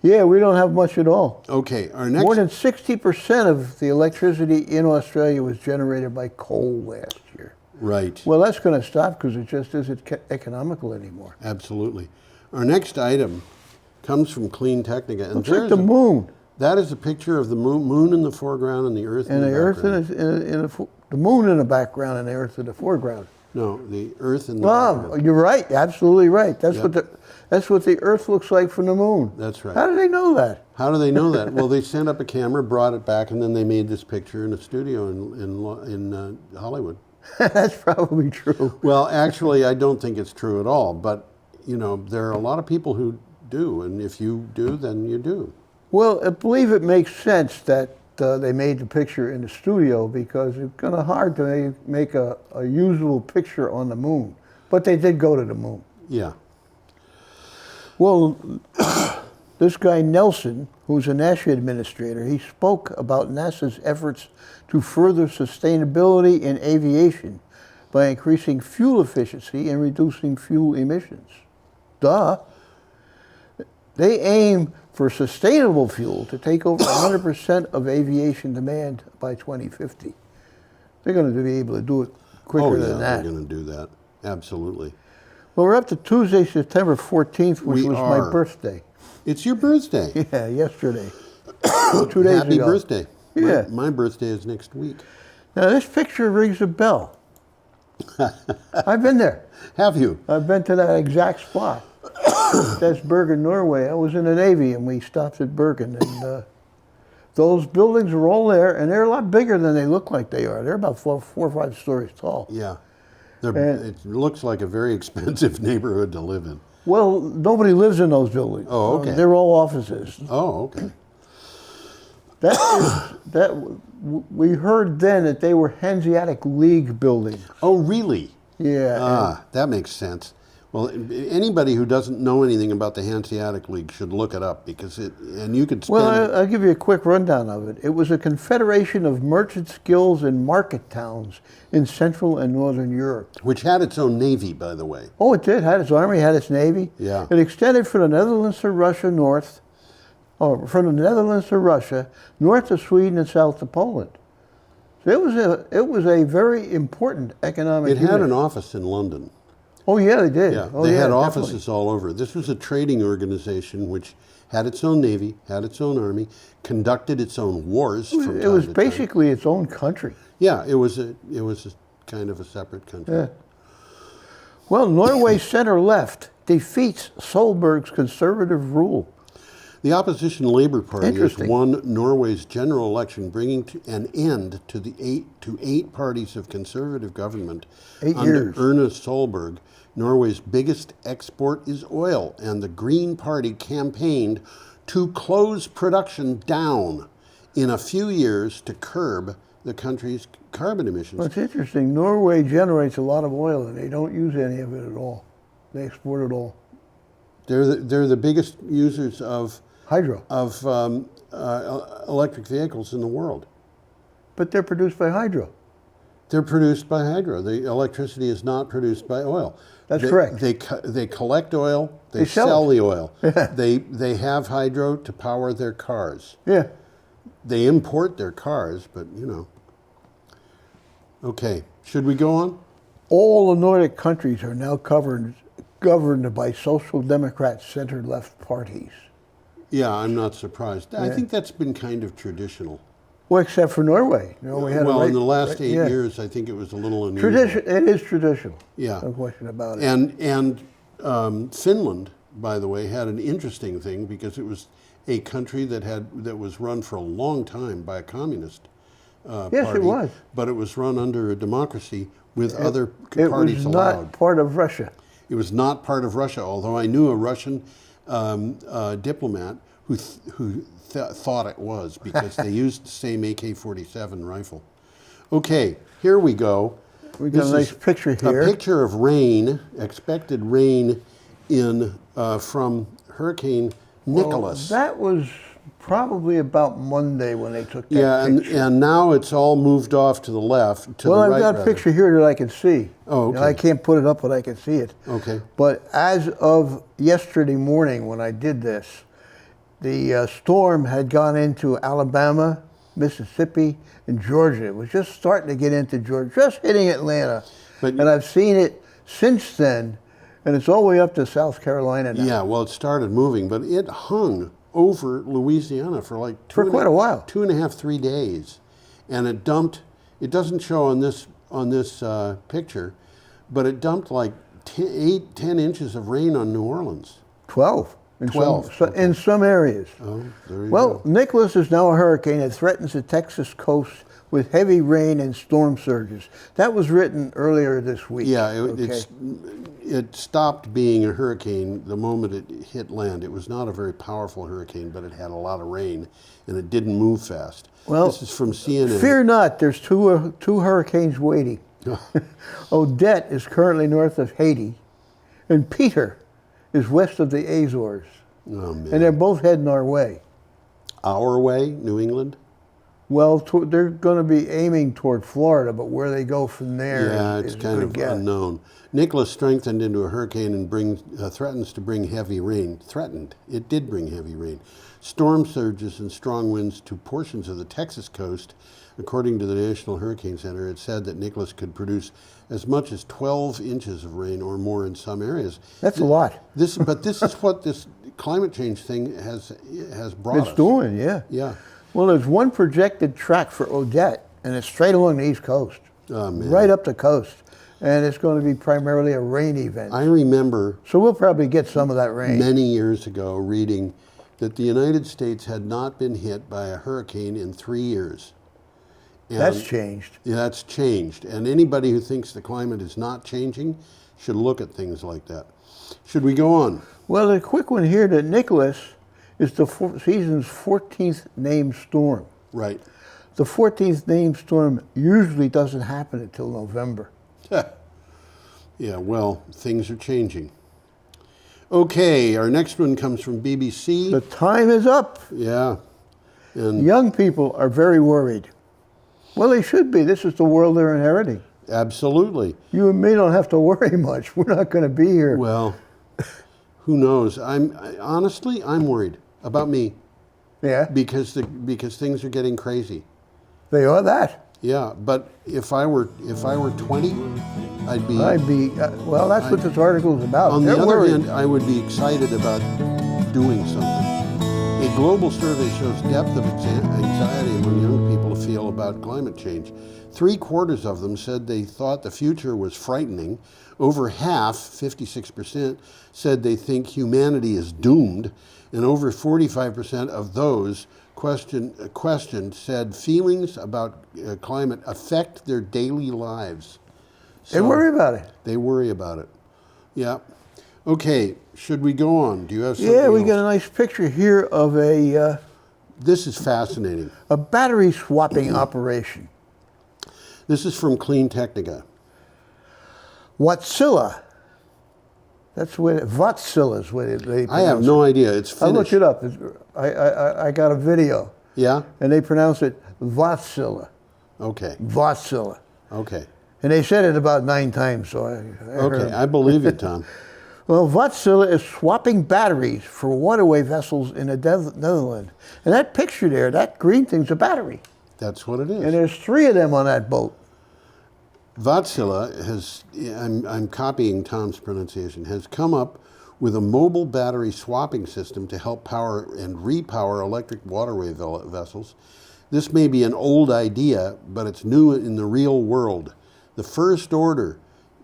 Yeah, we don't have much at all. Okay, our next... More than 60% of the electricity in Australia was generated by coal last year. Right. Well, that's going to stop because it just isn't economical anymore. Absolutely. Our next item comes from Clean Technica. And Looks like the moon. That is a picture of the moon in the foreground and the Earth in the background. The moon in the background and the Earth in the foreground. No, the Earth in the background. You're right. Absolutely right. That's what the Earth looks like from the moon. That's right. How do they know that? How do they know that? Well, they sent up a camera, brought it back, and then they made this picture in a studio in Hollywood. That's probably true. Well, actually, I don't think it's true at all. But, you know, there are a lot of people who do. And if you do, then you do. Well, I believe it makes sense that they made the picture in the studio because it's kind of hard to make a usable picture on the moon. But they did go to the moon. Yeah. Well, this guy Nelson, who's a NASA administrator, he spoke about NASA's efforts to further sustainability in aviation by increasing fuel efficiency and reducing fuel emissions. Duh. They aim for sustainable fuel to take over 100% of aviation demand by 2050. They're going to be able to do it quicker than that. They're going to do that. Absolutely. Well, we're up to Tuesday, September 14th, which was my birthday. It's your birthday. Yeah, yesterday. 2 days ago. Happy birthday. Yeah. My birthday is next week. Now, this picture rings a bell. I've been there. Have you? I've been to that exact spot. That's Bergen, Norway. I was in the Navy, and we stopped at Bergen. And those buildings are all there, and they're a lot bigger than they look like they are. They're about four or 5 stories tall. Yeah. It looks like a very expensive neighborhood to live in. Well, nobody lives in those buildings. Oh, okay. They're all offices. Oh, okay. We heard then that they were Hanseatic League buildings. Oh, really? Yeah. That makes sense. Well, anybody who doesn't know anything about the Hanseatic League should look it up because you could spend... Well, I'll give you a quick rundown of it. It was a confederation of merchant guilds and market towns in Central and Northern Europe. Which had its own navy, by the way. Oh, it did. Had its army, had its navy. Yeah. It extended from the Netherlands to Russia north to Sweden and south to Poland. So it was a very important economic It had unit. an office in London. Oh, yeah, they did. Yeah, oh, they had definitely. offices all over. This was a trading organization which had its own navy, had its own army, conducted its own wars from time to time. It was basically its own country. Yeah, it was a kind of a separate country. Yeah. Well, Norway's center-left defeats Solberg's conservative rule. The opposition Labour Party has Interesting. won Norway's general election, bringing an end to the eight parties of conservative government 8 under years. Erna Solberg. Norway's biggest export is oil, and the Green Party campaigned to close production down in a few years to curb the country's carbon emissions. Well, it's interesting. Norway generates a lot of oil, and they don't use any of it at all. They export it all. They're the biggest users of Hydro. Electric vehicles in the world. But they're produced by hydro. They're produced by hydro. The electricity is not produced by oil. That's correct. They collect oil. They sell sell it. the oil. They have hydro to power their cars. Yeah. They import their cars, but you know. Okay, should we go on? All the Nordic countries are now governed by social democrat center-left parties. Yeah, I'm not surprised. I think that's been kind of traditional. Well, except for Norway. Norway had in the last 8 years, I think it was a little unusual. It is traditional. Yeah. No question about it. And Finland, by the way, had an interesting thing because it was a country that was run for a long time by a communist yes, party. it was. But it was run under a democracy with other parties allowed. It was not part of Russia. It was not part of Russia, although I knew a Russian diplomat who thought it was because they used the same AK-47 rifle. Okay, here we go. We got a nice picture here. A picture of rain, expected rain from Hurricane Nicholas. Well, that was probably about Monday when they took that picture. and now it's all moved off to the left, to the right. Well, I've got a picture here that I can see. Oh, okay. I can't put it up, but I can see it. Okay. But as of yesterday morning when I did this, the storm had gone into Alabama, Mississippi, and Georgia. It was just starting to get into Georgia, just hitting Atlanta. And I've seen it since then, and it's all the way up to South Carolina now. Yeah, well, it started moving, but it hung over Louisiana for like quite a while. 2.5, 3 days. And it dumped, it doesn't show on this picture, but it dumped like 10 inches of rain on New Orleans. 12. 12. In some areas. Oh, there you Well, go. Nicholas is now a hurricane that threatens the Texas coast with heavy rain and storm surges. That was written earlier this week. Yeah, it stopped being a hurricane the moment it hit land. It was not a very powerful hurricane, but it had a lot of rain, and it didn't move fast. Well, this is from CNN. Fear not, there's two hurricanes waiting. Odette is currently north of Haiti, and Peter is west of the Azores. Oh, man. And they're both heading our way. Our way, New England? Well, they're going to be aiming toward Florida, but where they go from there it's is kind of unknown. Nicholas strengthened into a hurricane and threatens to bring heavy rain. Threatened. It did bring heavy rain. Storm surges and strong winds to portions of the Texas coast. According to the National Hurricane Center, it said that Nicholas could produce as much as 12 inches of rain or more in some areas. That's a lot. But this is what this climate change thing has brought us. It's doing, yeah. Yeah. Well, there's one projected track for Odette, and it's straight along the East Coast. Oh, man. Right up the coast. And it's going to be primarily a rain event. I remember... So we'll probably get some of that rain. Many years ago, reading that the United States had not been hit by a hurricane in 3 years. And that's changed. Yeah, that's changed. And anybody who thinks the climate is not changing should look at things like that. Should we go on? Well, a quick one here that Nicholas is the season's 14th named storm. Right. The 14th named storm usually doesn't happen until November. Yeah, well, things are changing. Okay, our next one comes from BBC. The time is up. Yeah. And young people are very worried. Well, they should be. This is the world they're inheriting. Absolutely. You and me don't have to worry much. We're not going to be here. Well, who knows? Honestly, I'm worried about me. Yeah. Because things are getting crazy. They are that. Yeah, but if I were 20, I'd be. Well, that's what this article is about. On the other hand, I would be excited about doing something. A global survey shows depth of anxiety among young people feel about climate change. 3/4 of them said they thought the future was frightening. Over half, 56%, said they think humanity is doomed. And over 45% of those questioned said feelings about climate affect their daily lives. So they worry about it. They worry about it. Yeah. Okay, should we go on? Do you have something Yeah, we else? got a nice picture here of a This is fascinating. A battery swapping operation. This is from Clean Technica. Wärtsilä. That's what Wärtsilä is what they pronounce I have no idea. It's Finnish. I looked it up. I got a video. Yeah? And they pronounce it Wärtsilä. Okay. Wärtsilä. Okay. And they said it about 9 times, so I heard Okay, them. I believe you, Tom. Well, Wärtsilä is swapping batteries for waterway vessels in the Netherlands. And that picture there, that green thing's a battery. That's what it is. And there's 3 of them on that boat. Wärtsilä has, I'm copying Tom's pronunciation, has come up with a mobile battery swapping system to help power and repower electric waterway vessels. This may be an old idea, but it's new in the real world. The first order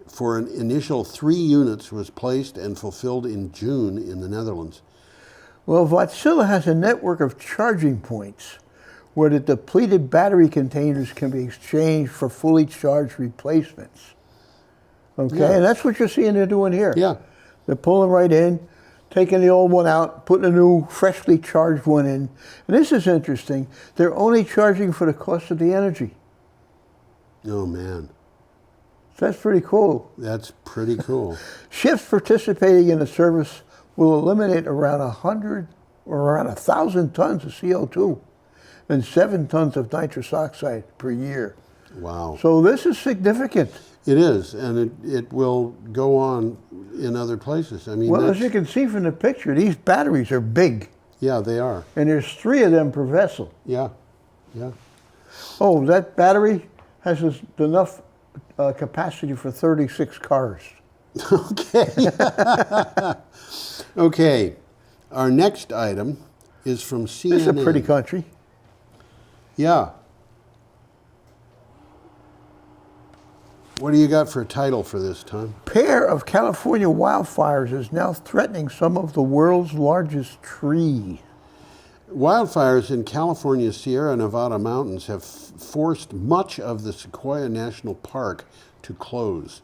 for an initial 3 units was placed and fulfilled in June in the Netherlands. Well, Wärtsilä has a network of charging points where the depleted battery containers can be exchanged for fully charged replacements. Okay, Yeah. and that's what you're seeing they're doing here. Yeah. They're pulling right in, taking the old one out, putting a new, freshly charged one in. And this is interesting. They're only charging for the cost of the energy. Oh, man. So that's pretty cool. That's pretty cool. Ships participating in the service will eliminate around 100 or around 1,000 tons of CO2 and 7 tons of nitrous oxide per year. Wow. So this is significant. It is, and it will go on in other places. I mean, Well, as you can see from the picture, these batteries are big. yeah, they are. And there's 3 of them per vessel. Yeah, yeah. Oh, that battery has enough capacity for 36 cars. Okay. Okay. Our next item is from CNN. This is a pretty country. Yeah. What do you got for a title for this, Tom? Pair of California wildfires is now threatening some of the world's largest trees. Wildfires in California's Sierra Nevada mountains have forced much of the Sequoia National Park to close.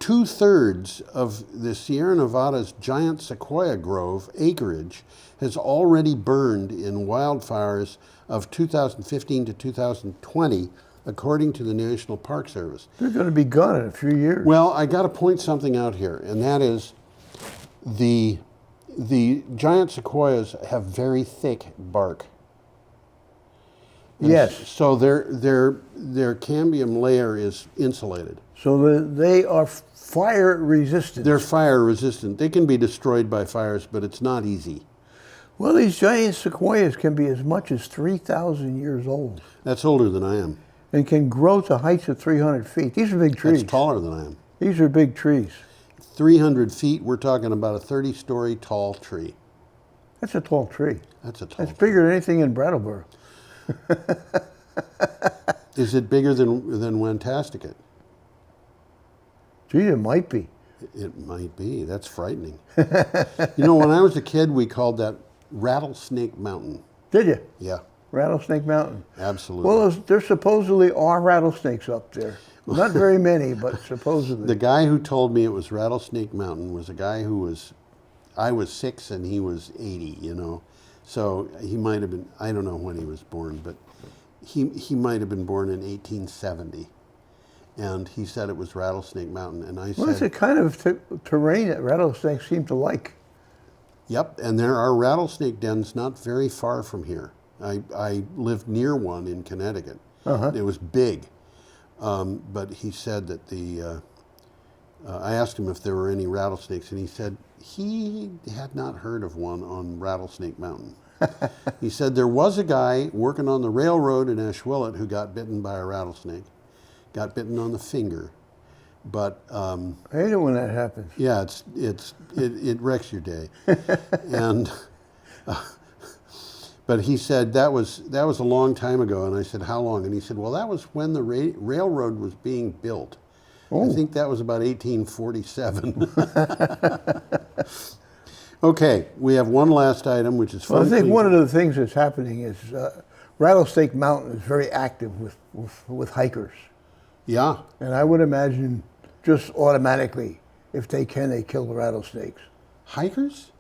2/3 of the Sierra Nevada's giant sequoia grove acreage has already burned in wildfires of 2015 to 2020, according to the National Park Service. They're going to be gone in a few years. Well, I got to point something out here, and that is the giant sequoias have very thick bark. And Yes. So their cambium layer is insulated. So they are fire resistant. They're fire resistant. They can be destroyed by fires, but it's not easy. Well, these giant sequoias can be as much as 3,000 years old That's older than I am. and can grow to heights of 300 feet. These are big trees. That's taller than I am. These are big trees. 300 feet, we're talking about a 30-story tall tree. That's a tall tree. That's a tall That's tree. bigger than anything in Brattleboro. Is it bigger than Wantasticate? Gee, it might be. It might be. That's frightening. You know, when I was a kid, we called that Rattlesnake Mountain. Did you? Yeah, Rattlesnake Mountain. absolutely. Well, there supposedly are rattlesnakes up there. Not very many, but supposedly. The guy who told me it was Rattlesnake Mountain was a guy I was 6 and he was 80, you know. So he might have been, I don't know when he was born, but he might have been born in 1870. And he said it was Rattlesnake Mountain. And I Well, it's said, a kind of terrain that rattlesnakes seem to like. yep, and there are rattlesnake dens not very far from here. I lived near one in Connecticut. Uh-huh. It was big. But he said that I asked him if there were any rattlesnakes, and he said he had not heard of one on Rattlesnake Mountain. He said there was a guy working on the railroad in Ashwillet who got bitten by a rattlesnake, got bitten on the finger. But I hate it when that happens. yeah, it wrecks your day. And but he said that was a long time ago, and I said, how long? And he said, well, that was when the railroad was being built. Oh. I think that was about 1847. Okay, we have one last item, which is Well, I fun. think one of the things that's happening is Rattlesnake Mountain is very active with hikers. Yeah, And I would imagine just automatically, if they can, they kill the rattlesnakes. hikers?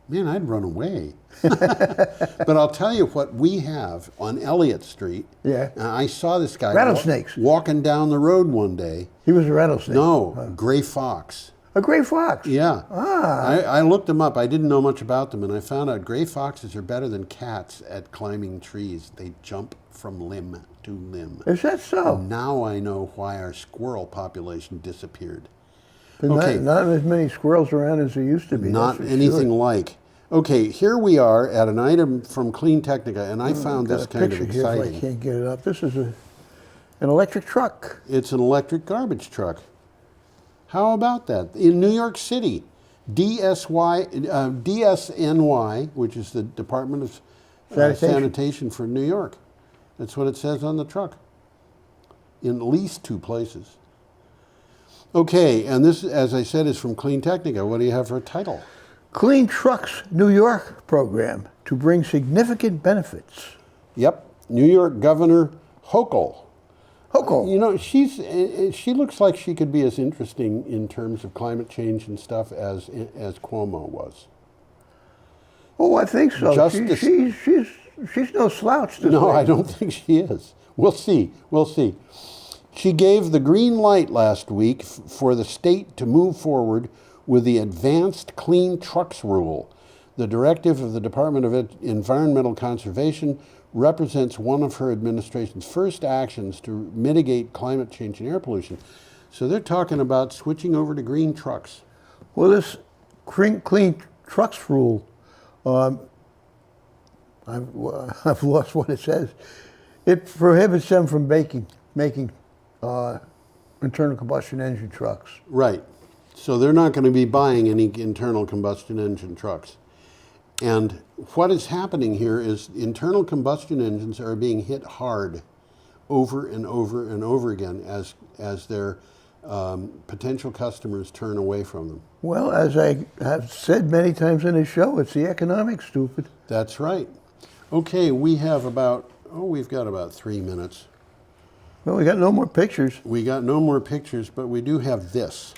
Man, I'd run away. But I'll tell you what we have on Elliott Street. Yeah. I saw this guy Rattlesnakes. walking down the road one day. He was a rattlesnake. No, gray fox. A gray fox. Yeah. Ah. I looked them up. I didn't know much about them, and I found out gray foxes are better than cats at climbing trees. They jump from limb to limb. Is that so? Now I know why our squirrel population disappeared. There's Okay. not as many squirrels around as there used to be. Not that's for anything sure. like. Okay, here we are at an item from Clean Technica, and I found Got this a kind of picture here if I exciting. can't get it up. This is an electric truck. It's an electric garbage truck. How about that? In New York City, DSNY, which is the Department of Sanitation for New York. That's what it says on the truck. In at least 2 places. Okay, and this, as I said, is from Clean Technica. What do you have for a title? Clean Trucks New York program to bring significant benefits. Yep, New York Governor Hochul. Hochul. You know, she looks like she could be as interesting in terms of climate change and stuff as Cuomo was. Oh, I think so. Justice- She's no slouch. This No, lady. I don't think she is. We'll see. We'll see. She gave the green light last week for the state to move forward with the Advanced Clean Trucks Rule. The directive of the Department of Environmental Conservation represents one of her administration's first actions to mitigate climate change and air pollution. So they're talking about switching over to green trucks. Well, this clean trucks rule, I've lost what it says. It prohibits them from making internal combustion engine trucks. Right. So they're not going to be buying any internal combustion engine trucks. And what is happening here is internal combustion engines are being hit hard over and over and over again as their potential customers turn away from them. Well, as I have said many times in the show, it's the economics, stupid. That's right. Okay, we've got about 3 minutes. Well, we got no more pictures. We got no more pictures, but we do have this.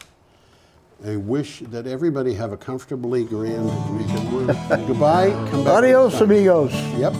I wish that everybody have a comfortably grand weekend. Goodbye. Come back Adios, next time. amigos. Yep.